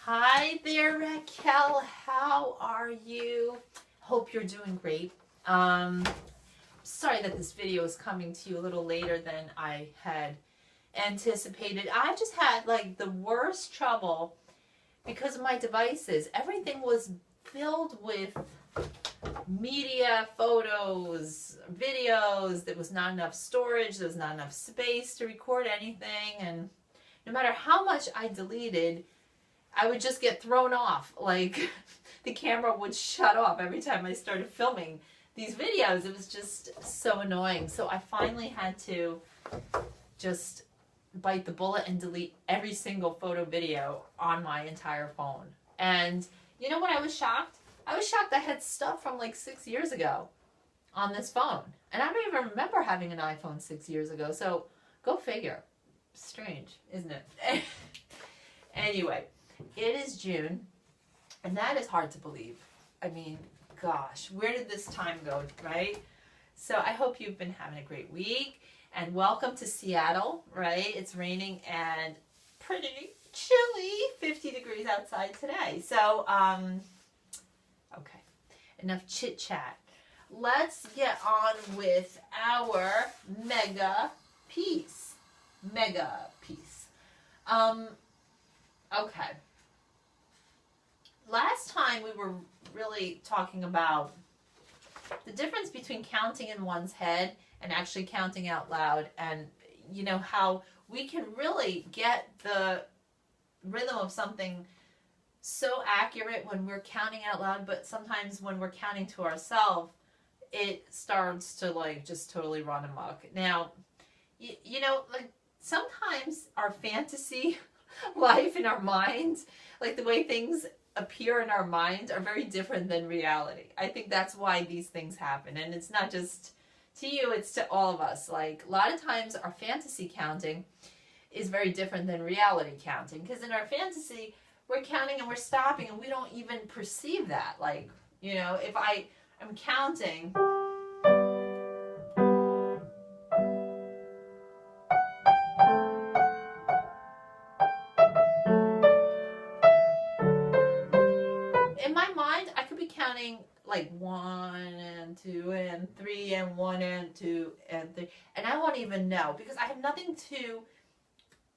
Hi there, Raquel. How are you? Hope you're doing great. Sorry that this video is coming to you a little later than I had anticipated. I just had like the worst trouble because of my devices. Everything was filled with media, photos, videos. There was not enough storage. There was not enough space to record anything. And no matter how much I deleted, I would just get thrown off. Like the camera would shut off every time I started filming these videos. It was just so annoying. So I finally had to just bite the bullet and delete every single photo video on my entire phone. And you know what I was shocked? I was shocked I had stuff from like 6 years ago on this phone. And I don't even remember having an iPhone 6 years ago. So go figure. Strange, isn't it? Anyway. It is June, and that is hard to believe. I mean, gosh, where did this time go, right? So I hope you've been having a great week, and welcome to Seattle, right? It's raining and pretty chilly, 50 degrees outside today. So, okay, enough chit-chat. Let's get on with our mega piece. Okay. Last time we were really talking about the difference between counting in one's head and actually counting out loud, and you know how we can really get the rhythm of something so accurate when we're counting out loud, but sometimes when we're counting to ourselves, it starts to like just totally run amok. Now, you know, like sometimes our fantasy life in our minds, like the way things appear in our minds, are very different than reality. I think that's why these things happen. And it's not just to you, it's to all of us. Like a lot of times our fantasy counting is very different than reality counting, because in our fantasy we're counting and we're stopping and we don't even perceive that. Like, you know, if I am counting, in my mind, I could be counting like 1 and 2 and 3 and 1 and 2 and 3, and I won't even know because I have nothing to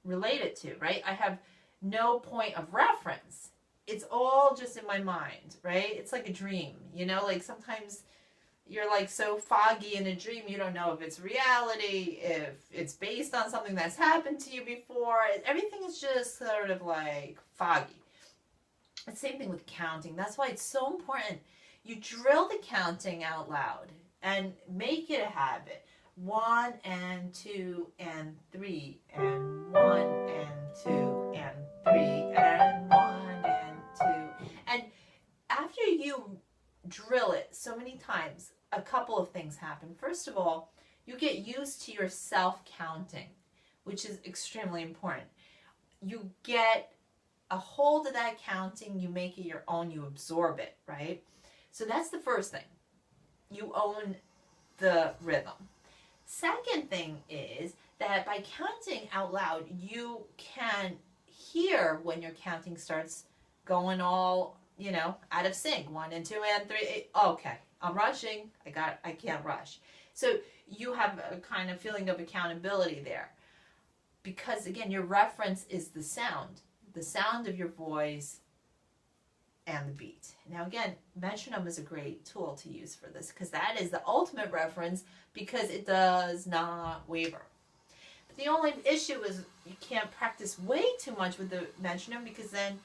relate it to, right? I have no point of reference. It's all just in my mind, right? It's like a dream, you know, like sometimes you're like so foggy in a dream, you don't know if it's reality, if it's based on something that's happened to you before. Everything is just sort of like foggy. The same thing with counting. That's why it's so important. You drill the counting out loud and make it a habit. 1 and 2 and 3 and 1 and 2 and 3 and 1 and 2. And after you drill it so many times, a couple of things happen. First of all, you get used to yourself counting, which is extremely important. You get a hold of that counting, you make it your own, you absorb it, right? So that's the first thing. You own the rhythm. Second thing is that by counting out loud, you can hear when your counting starts going all, you know, out of sync. 1 and 2 and 3. Okay, I'm rushing. I can't rush. So you have a kind of feeling of accountability there. Because again, your reference is the sound of your voice and the beat. Now again, metronome is a great tool to use for this because that is the ultimate reference because it does not waver. But the only issue is you can't practice way too much with the metronome because then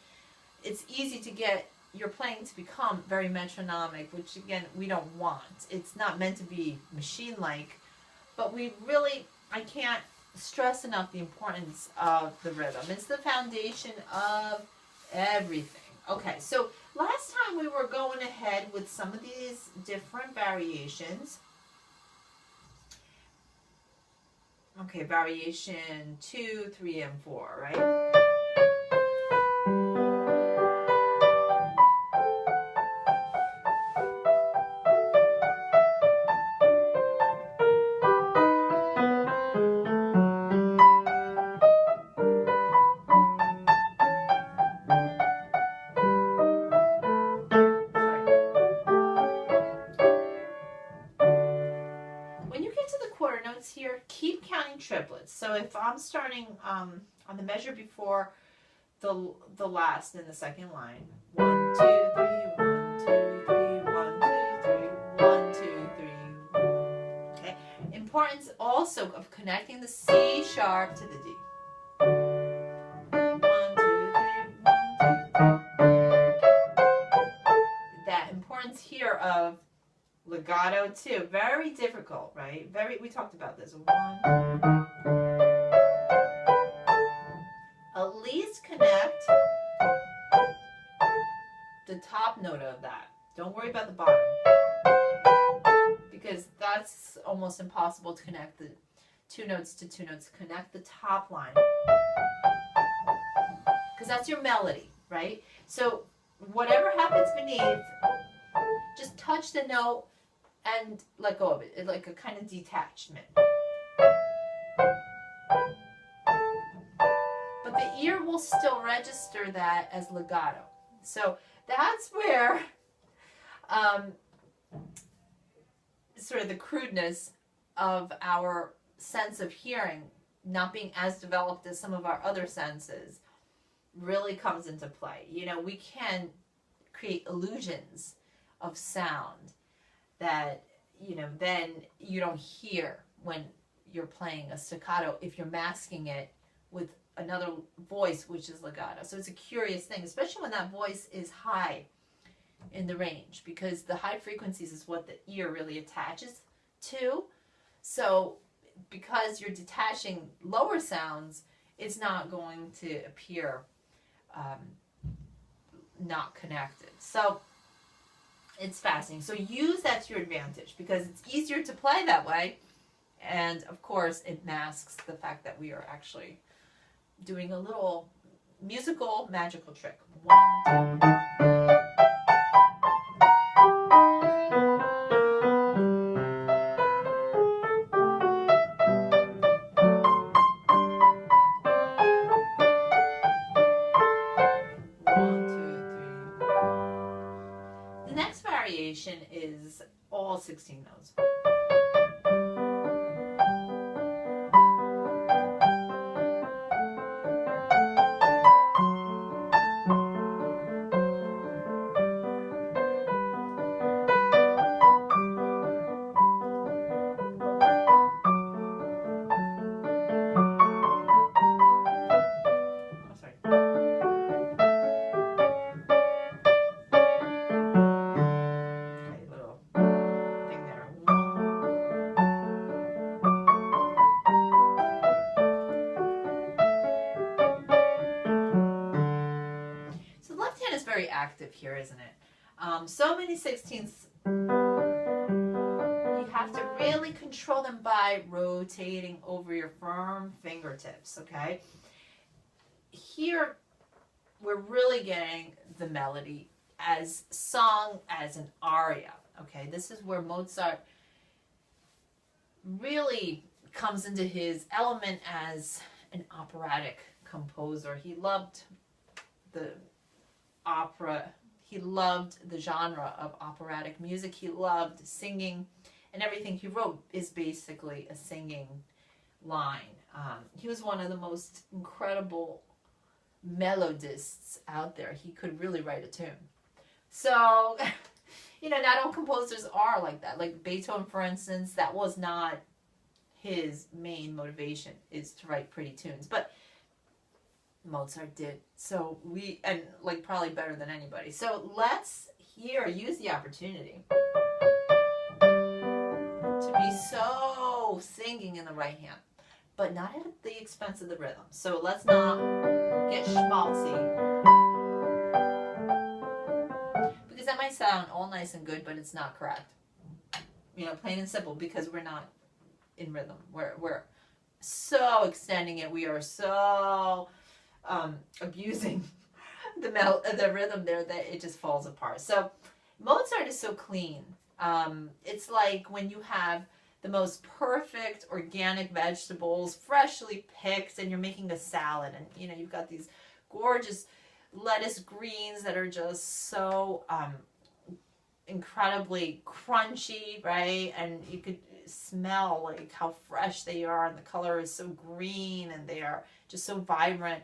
it's easy to get your playing to become very metronomic, which again, we don't want. It's not meant to be machine-like, but I can't stress enough the importance of the rhythm. It's the foundation of everything. Okay, so last time we were going ahead with some of these different variations. Okay, variation 2, 3, and 4, right? here, keep counting triplets. So if I'm starting on the measure before the last in the second line, 1, 2, 3, 1, 2, 3, 1, 2, 3, 1, 2, 3. Okay. Importance also of connecting the C sharp to the D. 1, 2, 3, 1, 2. That importance here of legato too, very difficult, right? We talked about this. 1, 2. At least connect the top note of that. Don't worry about the bottom, because that's almost impossible to connect the two notes to two notes. Connect the top line, because that's your melody, right? So whatever happens beneath, just touch the note and let go of it. It's like a kind of detachment. But the ear will still register that as legato. So that's where sort of the crudeness of our sense of hearing, not being as developed as some of our other senses, really comes into play. You know, we can create illusions of sound that, you know, then you don't hear when you're playing a staccato if you're masking it with another voice which is legato. So it's a curious thing, especially when that voice is high in the range, because the high frequencies is what the ear really attaches to. So because you're detaching lower sounds, it's not going to appear not connected. So it's fascinating. So use that to your advantage, because it's easier to play that way, and of course it masks the fact that we are actually doing a little musical magical trick. 1, 2. The next variation is all 16 notes. Very active here, isn't it? So many 16ths, you have to really control them by rotating over your firm fingertips, okay? Here, we're really getting the melody as sung as an aria, okay? This is where Mozart really comes into his element as an operatic composer. He loved the opera. He loved the genre of operatic music. He loved singing, and everything he wrote is basically a singing line. He was one of the most incredible melodists out there. He could really write a tune. So, you know, not all composers are like that. Like Beethoven, for instance, that was not his main motivation, is to write pretty tunes. But Mozart did. So and like probably better than anybody. So let's here use the opportunity to be so singing in the right hand, but not at the expense of the rhythm. So let's not get schmaltzy, because that might sound all nice and good, but it's not correct. You know, plain and simple, because we're not in rhythm. We're so extending it. We are so abusing the rhythm there that it just falls apart. So Mozart is so clean. It's like when you have the most perfect organic vegetables, freshly picked, and you're making a salad, and you know you've got these gorgeous lettuce greens that are just so incredibly crunchy, right? And you could smell like how fresh they are, and the color is so green, and they are just so vibrant.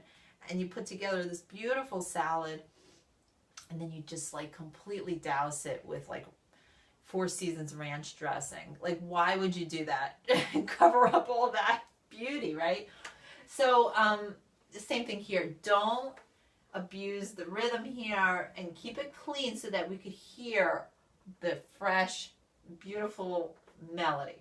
And you put together this beautiful salad, and then you just like completely douse it with like Four Seasons ranch dressing. Like, why would you do that? Cover up all that beauty, right? So the same thing here. Don't abuse the rhythm here, and keep it clean so that we could hear the fresh, beautiful melody.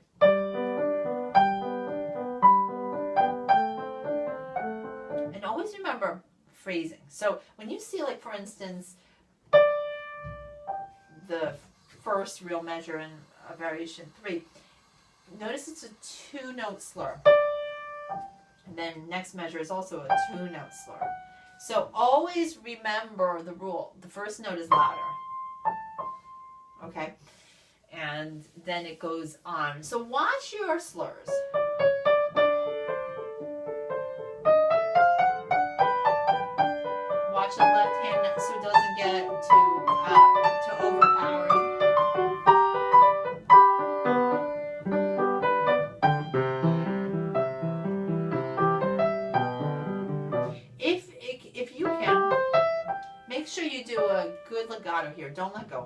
And always remember phrasing. So when you see, like, for instance, the first real measure in a variation 3, notice it's a 2-note slur. And then next measure is also a 2-note slur. So always remember the rule. The first note is louder. Okay? And then it goes on. So watch your slurs. Watch the left hand so it doesn't get too overpowering. If you can, make sure you do a good legato here. Don't let go.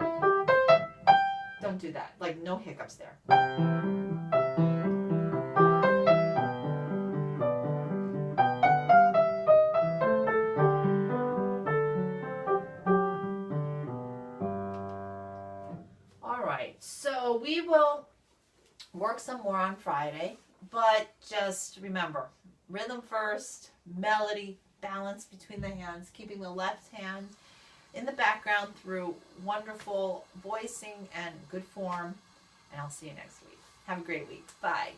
Don't do that. Like, no hiccups there. All right, so we will work some more on Friday, but just remember, rhythm first, melody, balance between the hands, keeping the left hand in the background through wonderful voicing and good form. And I'll see you next week. Have a great week. Bye.